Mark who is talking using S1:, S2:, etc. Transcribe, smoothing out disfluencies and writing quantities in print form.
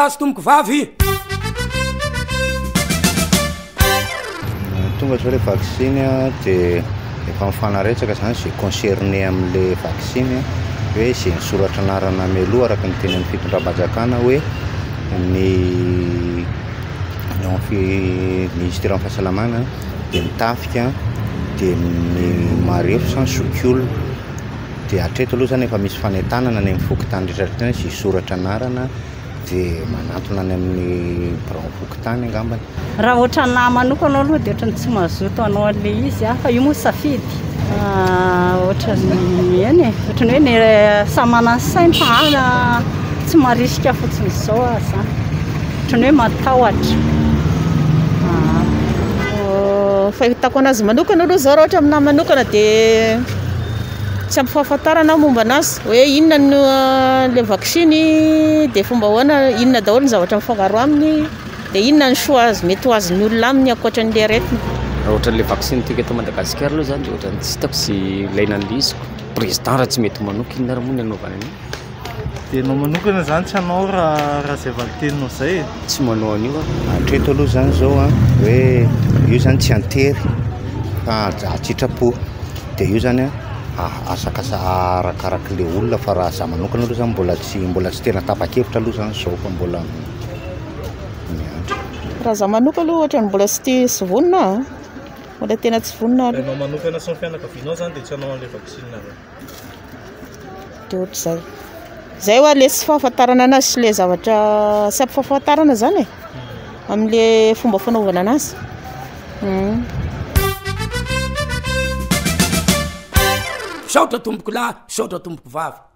S1: lahy sy tomboko vavy.
S2: Tonga zao le vaccine dia efa mifanaretsaka zany zay concerné amin'le vaccine hoe zay nisoratra anarana mialoha araka ny teny amin'ny fitondram-panjakana hoe ny ministère amin'ny fahasalamana dia mitafika dia ny marefo sans sokiolona dia hatreto aloha zany efa misy fanentanana ny amin'ny fokotany rehetrarehetra zay soratra anarana dia manantona any amin'ny bran fokotany angambany.
S3: Raha ohatra na manokana aloha dia ohatrany tsy mazoto anao an'le izy fa io moa safidy ohatrany eny ohatrany hoe ny samana ny sainy fa tsy marisika fotsiny izao zany ohatrany hoe matahotra.
S4: Fahitako anazy manokana aloha zao raha ohatra aminahy manokana dia tsy ampy fahafantarana momba anazy hoe inona le vaccine dia fomba ahoana inona daholo ny zavatra mifangaro aminy dia inona ny soa azy mety ho azon'ny olona aminy ankoatran'le aretina.
S5: Raha ohatran'le vaccine tika eto Madagasikara aloha zany dia ohatrany tsy hitako sy ilaina an'le izy président raha tsy mety manoka inona raha moa ny anaovana an'io.
S6: Dia anao manokana zany tsy anao raha izay valiteninao izay
S5: tsy manao an'io
S2: hatreto aloha zany zao hoe io zany tsy antery fa atsitrapo dia io zany asakasa arakaraka le olona fa raha za manokana aloha zany mbola tsy tena tapa-kevitra aloha zany zao fa mbola miandry.
S4: Raha za manoka aloha ohatrany mbola tsy vonona mbola tena tsy vonona aloha.
S6: Anao manokana sy ny fianakavianao zany dia tsy anao an'le vaccine avy
S4: dia ohatr'izay zay hoa le tsy fahafantarana anazy sy le zavatra tsy ampy fahafantarana zany amin'le fomba fanaovana anazy.
S1: Saotra tomboko lahy, saotra tomboko vavy.